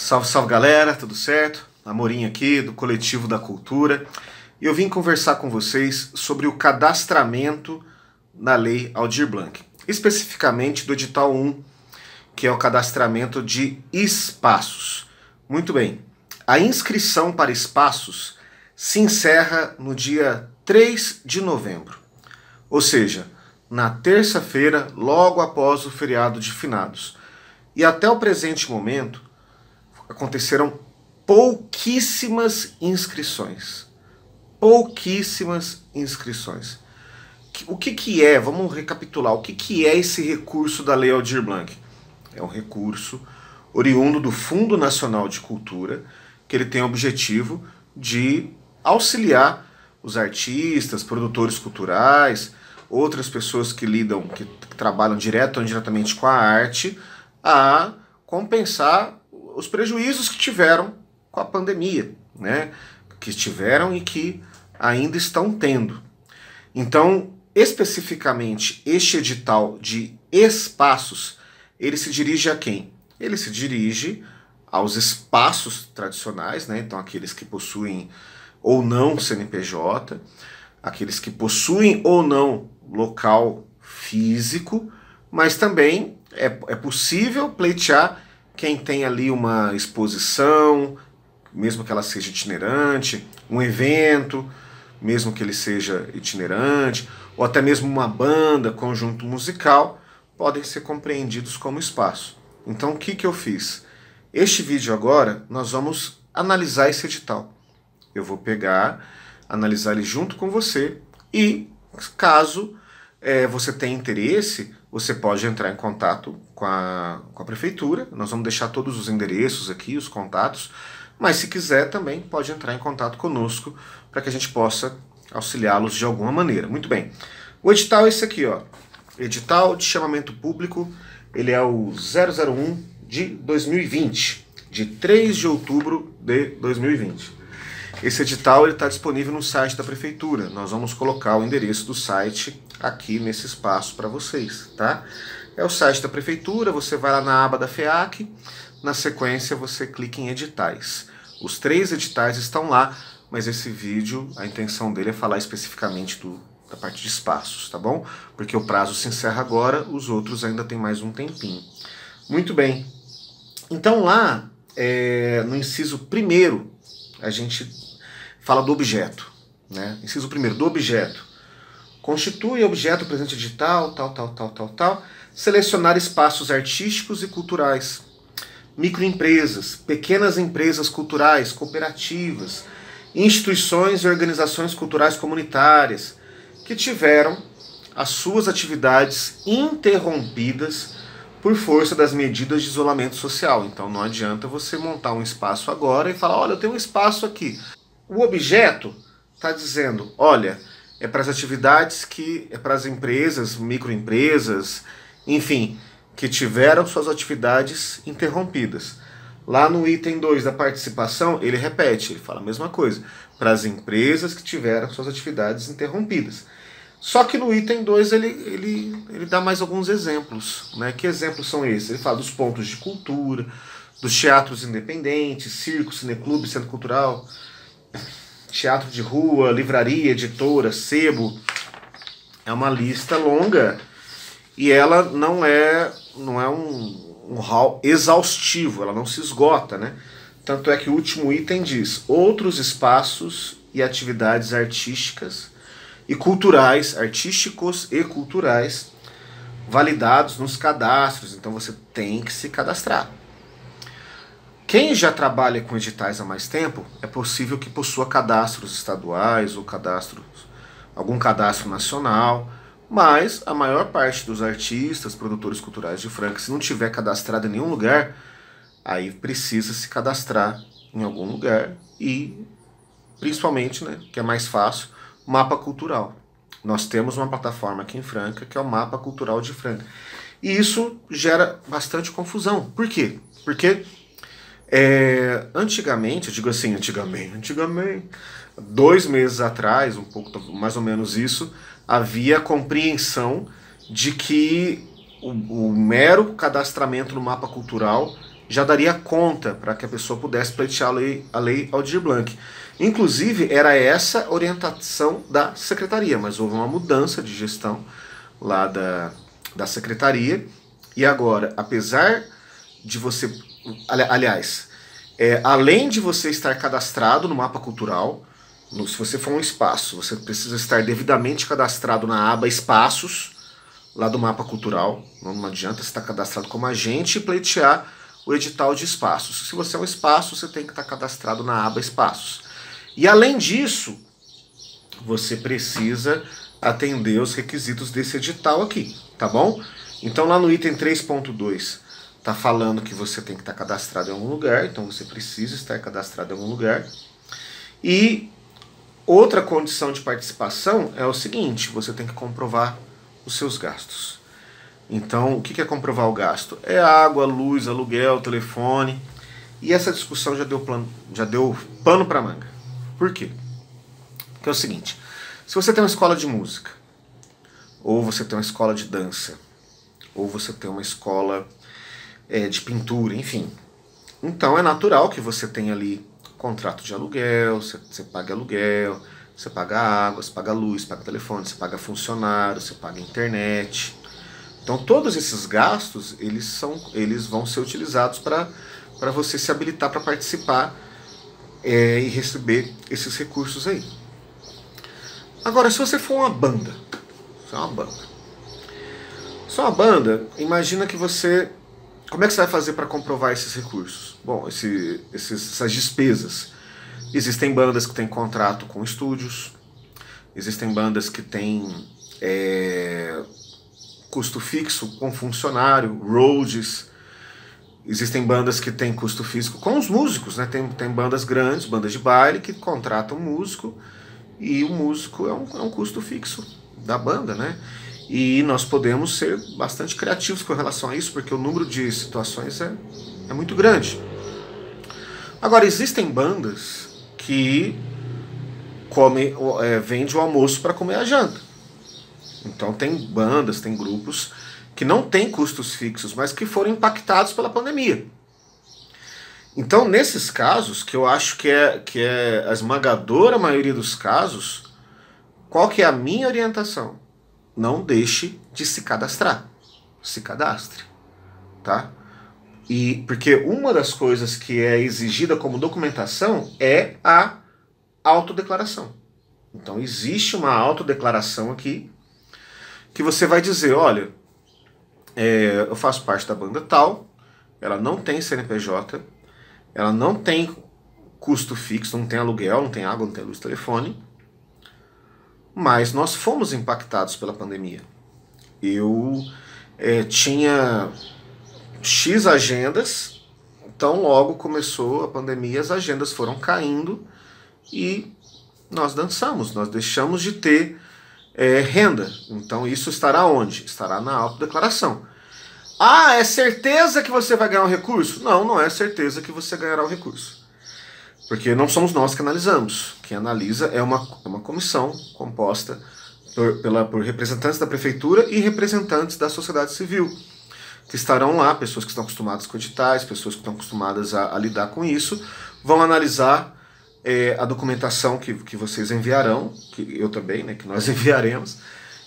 Salve, salve galera, tudo certo? Amorim aqui do Coletivo da Cultura e eu vim conversar com vocês sobre o cadastramento na Lei Aldir Blanc, especificamente do edital 1, que é o cadastramento de espaços. Muito bem, a inscrição para espaços se encerra no dia 3 de novembro, ou seja, na terça-feira, logo após o feriado de finados. E até o presente momento, aconteceram pouquíssimas inscrições. Pouquíssimas inscrições. O que é? Vamos recapitular. O que é esse recurso da Lei Aldir Blanc? É um recurso oriundo do Fundo Nacional de Cultura, que ele tem o objetivo de auxiliar os artistas, produtores culturais, outras pessoas que lidam, que trabalham direto ou indiretamente com a arte, a compensar os prejuízos que tiveram com a pandemia, né? Que tiveram e que ainda estão tendo. Então, especificamente, este edital de espaços, ele se dirige a quem? Ele se dirige aos espaços tradicionais, né? Então, aqueles que possuem ou não CNPJ, aqueles que possuem ou não local físico, mas também é possível pleitear quem tem ali uma exposição, mesmo que ela seja itinerante, um evento, mesmo que ele seja itinerante, ou até mesmo uma banda, conjunto musical, podem ser compreendidos como espaço. Então o que eu fiz? Este vídeo agora nós vamos analisar esse edital. Eu vou pegar, analisar ele junto com você e, caso você tenha interesse, você pode entrar em contato com a prefeitura. Nós vamos deixar todos os endereços aqui, os contatos, mas se quiser também pode entrar em contato conosco para que a gente possa auxiliá-los de alguma maneira. Muito bem. O edital é esse aqui, ó. Edital de chamamento público, ele é o 001 de 2020, de 3 de outubro de 2020. Esse edital está disponível no site da prefeitura. Nós vamos colocar o endereço do site aqui nesse espaço para vocês, tá? É o site da prefeitura, você vai lá na aba da FEAC, na sequência você clica em editais. Os 3 editais estão lá, mas esse vídeo, a intenção dele é falar especificamente da parte de espaços, tá bom? Porque o prazo se encerra agora, os outros ainda tem mais um tempinho. Muito bem. Então lá, no inciso 1º, a gente fala do objeto, né? Inciso 1º, do objeto. Constitui objeto presente edital, tal. Selecionar espaços artísticos e culturais. Microempresas, pequenas empresas culturais, cooperativas, instituições e organizações culturais comunitárias que tiveram as suas atividades interrompidas por força das medidas de isolamento social. Então não adianta você montar um espaço agora e falar, olha, eu tenho um espaço aqui. O objeto está dizendo, olha, é para as atividades é para as empresas, microempresas, enfim, que tiveram suas atividades interrompidas. Lá no item 2 da participação, ele repete, ele fala a mesma coisa, para as empresas que tiveram suas atividades interrompidas. Só que no item 2 ele dá mais alguns exemplos, né? Que exemplos são esses? Ele fala dos pontos de cultura, dos teatros independentes, circo, cineclube, centro cultural, teatro de rua, livraria, editora, sebo. É uma lista longa e ela não é um hall exaustivo, ela não se esgota, né? Tanto é que o último item diz outros espaços e atividades artísticas e culturais, artísticos e culturais, validados nos cadastros. Então você tem que se cadastrar. Quem já trabalha com editais há mais tempo, é possível que possua cadastros estaduais ou algum cadastro nacional, mas a maior parte dos artistas, produtores culturais de Franca, se não tiver cadastrado em nenhum lugar, aí precisa se cadastrar em algum lugar e, principalmente, né, que é mais fácil, mapa cultural. Nós temos uma plataforma aqui em Franca que é o Mapa Cultural de Franca. E isso gera bastante confusão. Por quê? Porque antigamente, eu digo assim, antigamente, 2 meses atrás, um pouco mais ou menos isso, havia a compreensão de que o mero cadastramento no mapa cultural já daria conta para que a pessoa pudesse pleitear a lei Aldir Blanc. Inclusive, era essa a orientação da secretaria, mas houve uma mudança de gestão lá da secretaria, e agora, apesar de você... Aliás, além de você estar cadastrado no mapa cultural, se você for um espaço, você precisa estar devidamente cadastrado na aba Espaços, lá do mapa cultural. Não adianta você estar cadastrado como agente e pleitear o edital de espaços. Se você é um espaço, você tem que estar cadastrado na aba Espaços. E além disso, você precisa atender os requisitos desse edital aqui, tá bom? Então lá no item 3.2 tá falando que você tem que estar cadastrado em algum lugar, então você precisa estar cadastrado em algum lugar. E outra condição de participação é o seguinte, você tem que comprovar os seus gastos. Então, o que é comprovar o gasto? É água, luz, aluguel, telefone. E essa discussão já deu pano para manga. Por quê? Porque é o seguinte, se você tem uma escola de música, ou você tem uma escola de dança, ou você tem uma escola de pintura, enfim. Então é natural que você tenha ali contrato de aluguel, você paga aluguel, você paga água, você paga luz, paga telefone, você paga funcionário, você paga internet. Então todos esses gastos, eles vão ser utilizados para você se habilitar para participar e receber esses recursos aí. Agora, se você for uma banda, imagina que você... Como é que você vai fazer para comprovar esses recursos? Bom, essas despesas. Existem bandas que têm contrato com estúdios, existem bandas que têm custo fixo com funcionário, roadies, existem bandas que têm custo fixo com os músicos, né? Tem bandas grandes, bandas de baile, que contratam um músico, e o músico é um custo fixo da banda, né? E nós podemos ser bastante criativos com relação a isso, porque o número de situações é muito grande. Agora, existem bandas que vendem o almoço para comer a janta. Então tem bandas, tem grupos que não têm custos fixos, mas que foram impactados pela pandemia. Então, nesses casos, que eu acho que é a esmagadora maioria dos casos, qual que é a minha orientação? Não deixe de se cadastrar. Se cadastre, tá? Porque uma das coisas que é exigida como documentação é a autodeclaração. Então existe uma autodeclaração aqui que você vai dizer, olha, eu faço parte da banda tal, ela não tem CNPJ, ela não tem custo fixo, não tem aluguel, não tem água, não tem luz, telefone, mas nós fomos impactados pela pandemia. Eu tinha X agendas, então logo começou a pandemia, as agendas foram caindo e nós dançamos, nós deixamos de ter renda. Então isso estará onde? Estará na autodeclaração. Ah, é certeza que você vai ganhar um recurso? Não, não é certeza que você ganhará o recurso. Porque não somos nós que analisamos. Quem analisa é uma comissão composta por representantes da prefeitura e representantes da sociedade civil, que estarão lá, pessoas que estão acostumadas com editais, pessoas que estão acostumadas a lidar com isso, vão analisar a documentação que vocês enviarão, que eu também, né, que nós enviaremos,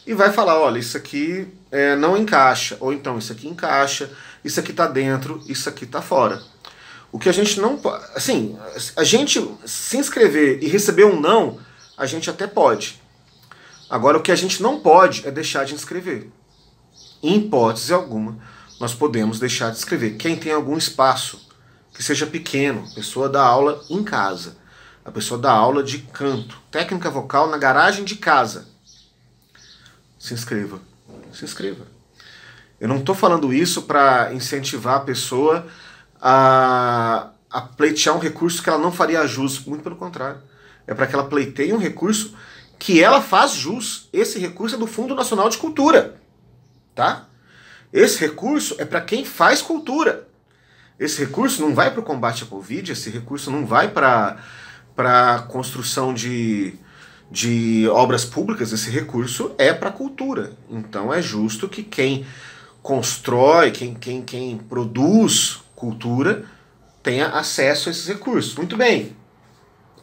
e vai falar, olha, isso aqui não encaixa, ou então isso aqui encaixa, isso aqui está dentro, isso aqui está fora. O que a gente não pode... Assim, a gente se inscrever e receber um não, a gente até pode. Agora, o que a gente não pode é deixar de inscrever. Em hipótese alguma, nós podemos deixar de inscrever. Quem tem algum espaço, que seja pequeno, a pessoa dá aula em casa, a pessoa dá aula de canto, técnica vocal na garagem de casa, se inscreva. Se inscreva. Eu não estou falando isso para incentivar a pessoa a pleitear um recurso que ela não faria jus, muito pelo contrário. É para que ela pleiteie um recurso que ela faz jus. Esse recurso é do Fundo Nacional de Cultura, tá? Esse recurso é para quem faz cultura. Esse recurso não vai para o combate à Covid, esse recurso não vai para a construção de obras públicas, esse recurso é para a cultura. Então é justo que quem constrói, quem produz cultura tenha acesso a esses recursos. Muito bem.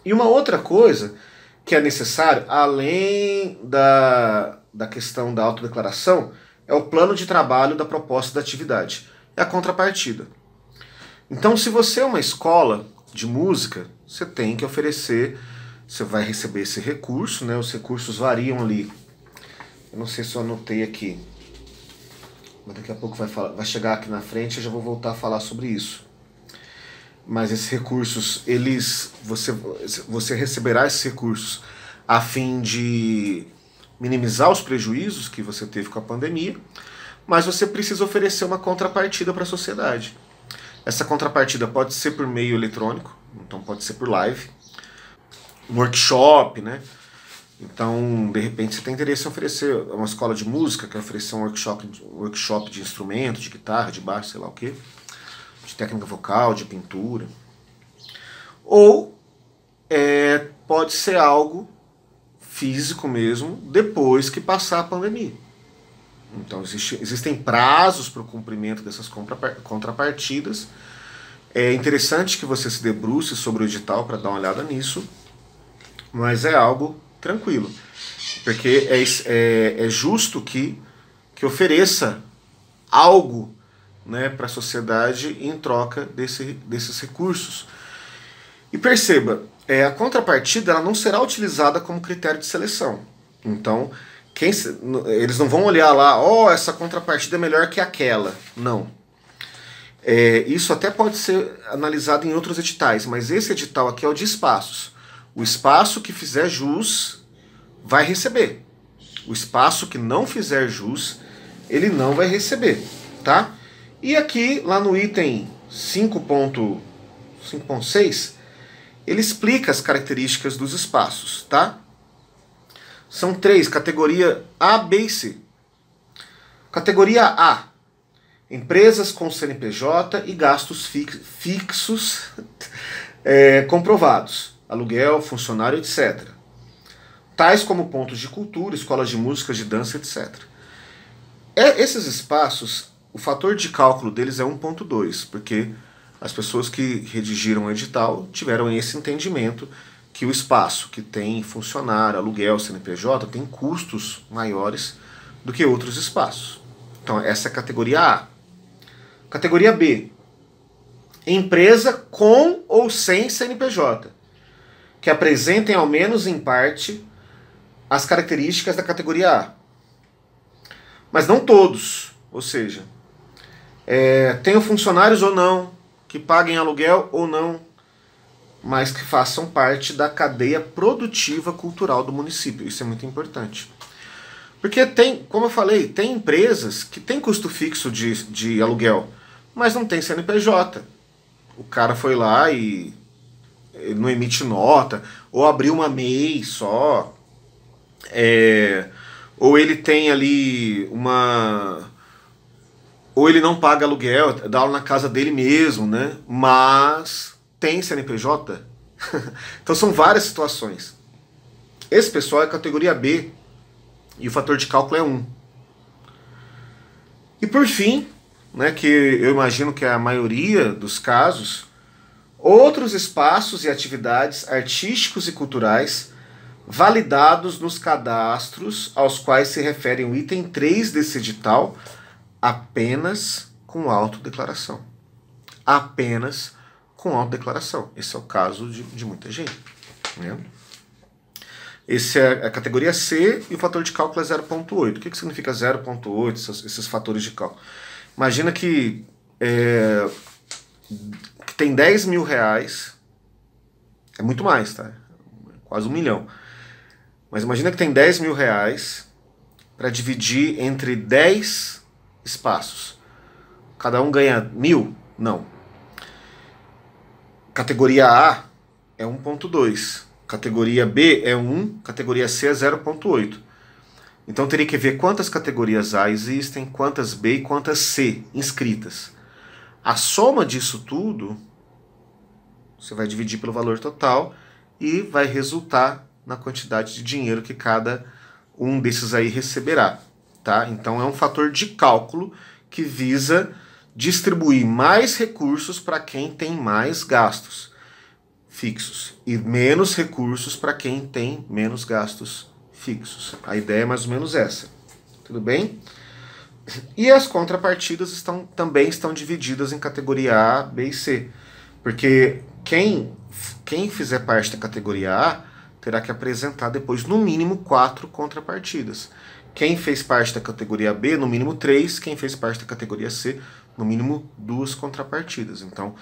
E uma outra coisa que é necessário, além da questão da autodeclaração, é o plano de trabalho da proposta da atividade. É a contrapartida. Então, se você é uma escola de música, você tem que oferecer, você vai receber esse recurso, né? Os recursos variam ali. Eu não sei se eu anotei aqui, mas daqui a pouco vai chegar aqui na frente, eu já vou voltar a falar sobre isso. Mas esses recursos, você receberá esses recursos a fim de minimizar os prejuízos que você teve com a pandemia, mas você precisa oferecer uma contrapartida para a sociedade. Essa contrapartida pode ser por meio eletrônico, então pode ser por live, um workshop, né? Então, de repente, você tem interesse em oferecer uma escola de música, quer oferecer um workshop de instrumento, de guitarra, de baixo, sei lá o quê, de técnica vocal, de pintura. Ou pode ser algo físico mesmo, depois que passar a pandemia. Então, existem prazos para o cumprimento dessas contrapartidas. É interessante que você se debruce sobre o edital para dar uma olhada nisso, mas é algo tranquilo, porque é justo que ofereça algo, né, para a sociedade em troca desses recursos. E perceba, a contrapartida ela não será utilizada como critério de seleção. Então, eles não vão olhar lá, essa contrapartida é melhor que aquela. Não. Isso até pode ser analisado em outros editais, mas esse edital aqui é o de espaços. O espaço que fizer jus vai receber. O espaço que não fizer jus, ele não vai receber, tá? E aqui, lá no item 5.6, ele explica as características dos espaços, tá? São 3, categoria A, B e C. Categoria A, empresas com CNPJ e gastos fixos comprovados, aluguel, funcionário, etc. Tais como pontos de cultura, escolas de música, de dança, etc. Esses espaços, o fator de cálculo deles é 1.2, porque as pessoas que redigiram o edital tiveram esse entendimento que o espaço que tem funcionário, aluguel, CNPJ, tem custos maiores do que outros espaços. Então essa é a categoria A. Categoria B, empresa com ou sem CNPJ, que apresentem ao menos em parte as características da categoria A. Mas não todos, ou seja, tenham funcionários ou não, que paguem aluguel ou não, mas que façam parte da cadeia produtiva cultural do município. Isso é muito importante. Porque como eu falei, tem empresas que têm custo fixo de aluguel, mas não tem CNPJ. O cara foi lá e ele não emite nota, ou abriu uma MEI só, ou ele tem ali ou ele não paga aluguel, dá aula na casa dele mesmo, né? Mas tem CNPJ. Então são várias situações. Esse pessoal é categoria B e o fator de cálculo é 1. E por fim, né, que eu imagino que é a maioria dos casos, outros espaços e atividades artísticos e culturais validados nos cadastros aos quais se refere o item 3 desse edital, apenas com autodeclaração. Apenas com autodeclaração. Esse é o caso de muita gente, né? Esse é a categoria C e o fator de cálculo é 0.8. O que significa 0.8, esses fatores de cálculo? Imagina que tem 10 mil reais, é muito mais, tá? Quase 1 milhão. Mas imagina que tem 10 mil reais para dividir entre 10 espaços. Cada um ganha 1.000? Não. Categoria A é 1.2. Categoria B é 1, categoria C é 0.8. Então teria que ver quantas categorias A existem, quantas B e quantas C inscritas. A soma disso tudo, você vai dividir pelo valor total e vai resultar na quantidade de dinheiro que cada um desses aí receberá. Tá? Então é um fator de cálculo que visa distribuir mais recursos para quem tem mais gastos fixos e menos recursos para quem tem menos gastos fixos. A ideia é mais ou menos essa. Tudo bem? E as contrapartidas também estão divididas em categoria A, B e C. Porque quem fizer parte da categoria A terá que apresentar depois no mínimo 4 contrapartidas. Quem fez parte da categoria B, no mínimo 3. Quem fez parte da categoria C, no mínimo 2 contrapartidas. Então,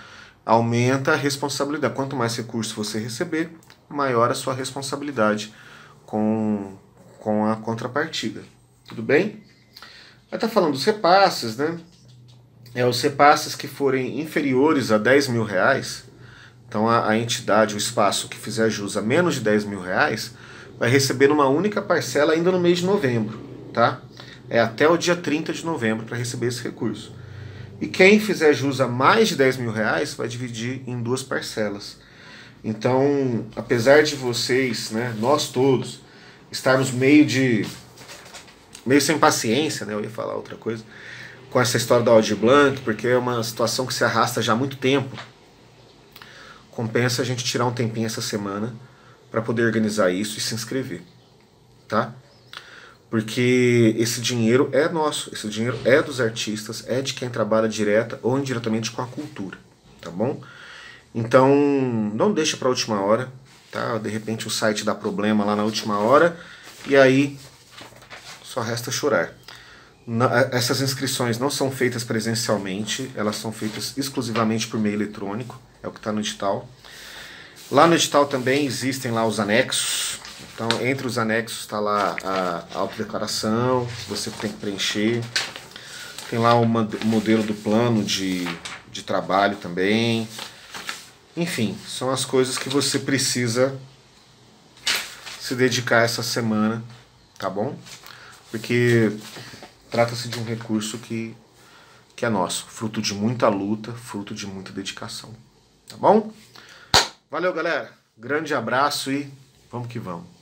aumenta a responsabilidade. Quanto mais recursos você receber, maior a sua responsabilidade com a contrapartida. Tudo bem? Vai estar falando dos repasses, né? Os repasses que forem inferiores a 10 mil reais, então a entidade, o espaço que fizer jus a menos de 10 mil reais, vai receber uma única parcela ainda no mês de novembro, tá? É até o dia 30 de novembro para receber esse recurso. E quem fizer jus a mais de 10 mil reais vai dividir em 2 parcelas. Então, apesar de vocês, né, nós todos, estarmos meio sem paciência, né, eu ia falar outra coisa, com essa história da Aldir Blanc, porque é uma situação que se arrasta já há muito tempo, compensa a gente tirar um tempinho essa semana para poder organizar isso e se inscrever, tá? Porque esse dinheiro é nosso, esse dinheiro é dos artistas, é de quem trabalha direta ou indiretamente com a cultura, tá bom? Então, não deixa para a última hora, tá? De repente o site dá problema lá na última hora e aí só resta chorar. Essas inscrições não são feitas presencialmente, elas são feitas exclusivamente por meio eletrônico, é o que está no edital. Lá no edital também existem lá os anexos, então entre os anexos está lá a autodeclaração, que você tem que preencher. Tem lá o modelo do plano de trabalho também. Enfim, são as coisas que você precisa se dedicar essa semana, tá bom? Porque trata-se de um recurso que é nosso, fruto de muita luta, fruto de muita dedicação, tá bom? Valeu, galera. Grande abraço e vamos que vamos.